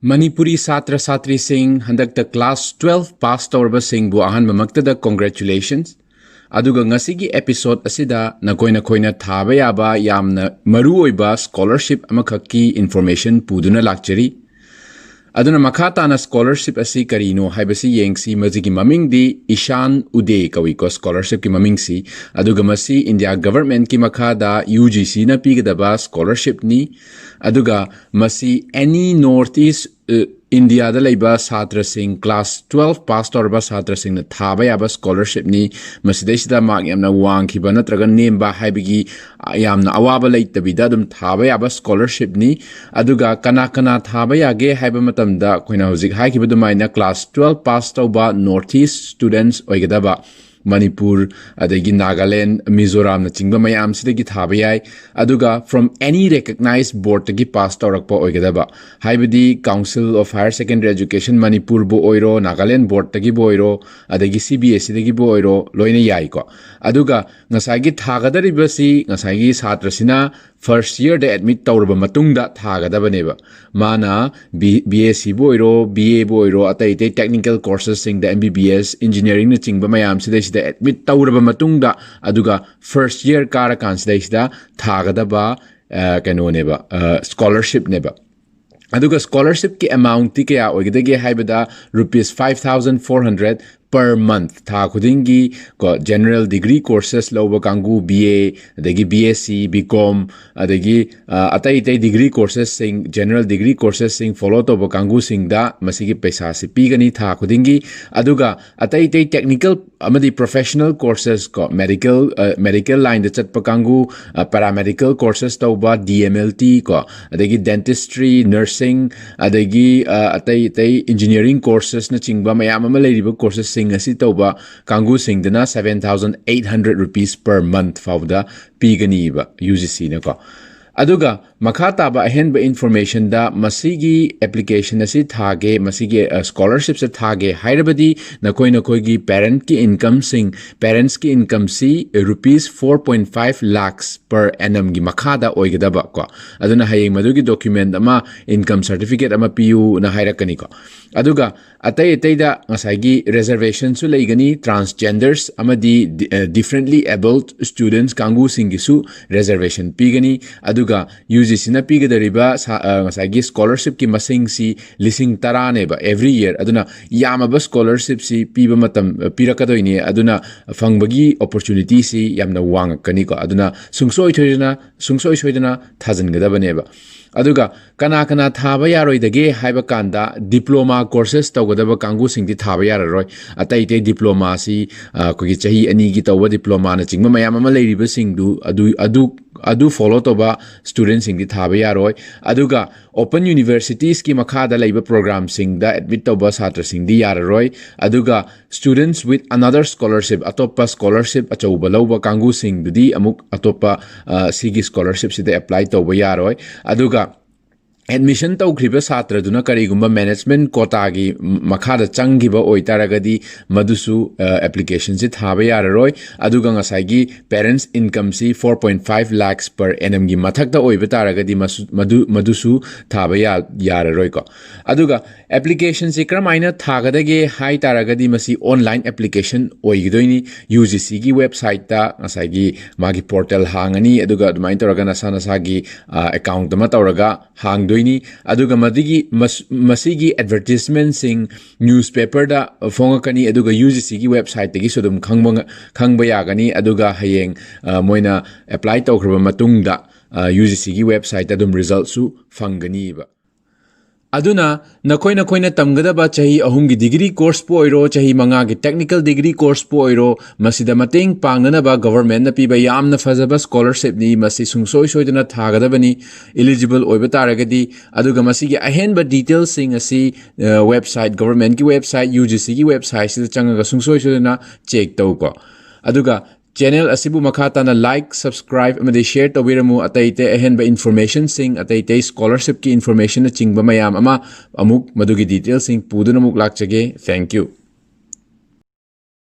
Manipuri Satra Satri Singh handakta class 12 pass tawraba Singhbu ahanbamaktada congratulations. Aduga ngasigi episode asida nakoina thaba yaba yamna maruoiba scholarship amakaki information puduna lakchari. Aduna makhatana scholarship asi karino haibasi yengsi mazigi mamingdi Ishan Uday kawiko scholarship ki mamingsi aduga masi India government ki makhada UGC na pigadaba scholarship ni aduga masi any northeast India da laiba Satra Singh class 12 pass torba Satra Singh na thaba yaba scholarship ni masidesida mak yamna wang khiba natraga nemba haibigi yamna awaba laitabida dum thaba yaba scholarship ni aduga kana thaba yage haiba matamda koina hojik haikiba dumaina class 12 pass tawba northeast students oigadaba Manipur, adagi Nagaland, Mizoram na chingba mayam sidagi thaba yai aduga from any recognized board tagi pass tawrakpa oigadaba haibadi Council of Higher Secondary Education Manipur bo oiro Nagaland board tagi bo oiro adagi CBSE tagi bo oiro loina yai ko aduga ngasagi thagadariba si ngasagi satrasina first year da admit tawraba matungda thagadaba mana BSc bo oiro BA bo oiro atai technical courses sing da MBBS engineering na chingba mayam sidai da admit tawraba matungda aduga first year kara kansida thagadaba kano neba scholarship neba aduga scholarship ki amount ti kaya oigdage haibada rupees 5,400 per month tha khudingi ko general degree courses loba kangu BA adagi BSc BCom adagi atai degree courses sing general degree courses sing follow to bo kangu sing da masigi paisa si pigani tha khudingi aduga atai technical amadi professional courses ko medical line da chatpa kangu paramedical courses tawba DMLT ko adagi dentistry nursing adagi atai engineering courses na chingba mayam ama leiriba courses sing asi tawba kangu singdana 7,800 rupees per month fawda pigani ba UGC na ko aduga makhata ba ahenba information da masigi application asi thage masigi scholarship se thage hairabadi nakoi gi parent ki income sing parents ki income si rupees 4.5 lakhs per annum gi makhada oigadaba ko aduna hayeng madugi document ama income certificate ama piu na hairakani ko aduga atai da ngasagi reservation su leigani transgenders amadi differently abled students kangu singisu reservation pigani aduga UGC na pigadariba ngasagi scholarship ki masing si lising tarane ba every year aduna yamaba scholarship si piba matam pirakadoini aduna fangbagi opportunity si yamna wangakani ko aduna sungsoi soidana thajingadabane ba aduga kana thaba yaroi dage haiba kanda diploma courses tawgadaba kangu singdi thaba yararoi atai diploma si kogi chahi ani gi tawba diploma na chingma mayam ama leiriba singdu adu follow toba students singdi thaba yaroi aduga open universities ki makhada leiba program singda admit toba satra singdi yararoi aduga students with another scholarship atopa scholarship achauba lawba kangu singdudi amuk atopa sigi scholarship sida apply toba yaroi aduga admission tawkhriba satra duna karigumba management quota gi makhada changgiba oitaragadi madusu application si thaba yararoi aduga ngasai gi parents income si 4.5 lakhs per annum gi mathakta oiba taragadi madusu thaba yararoi ko aduga application si kramaina thagadage hai taragadi masi online application oigidoini UGC gi website ta ngasai gi magi portal hangani aduga dumain toraga nasana sagi account ma toraga hang aduga masigi advertisement sing newspaper da fongakani aduga UGC gi website tagi sodum khangba yagani aduga hayeng moina apply tawkhra matungda UGC gi website adum result su fangani ba aduna nakoina tamgadaba chahi ahumgi degree course po oiro chahi manga gi technical degree course po oiro masida mateng pangnanaba government na piba yamna fazaba scholarship ni masi sungsoi soidana thagadabani eligible oiba taragadi aduga masigi ahenba details sing asi website government ki website UGC ki website sida changaga sungsoi soidana check tawko aduga channel asibu makhatana like subscribe amade share tawiramu ataite ahenba information sing ataite scholarship ki information na chingba mayam ama amuk madugi details sing puduna muk lakchage thank you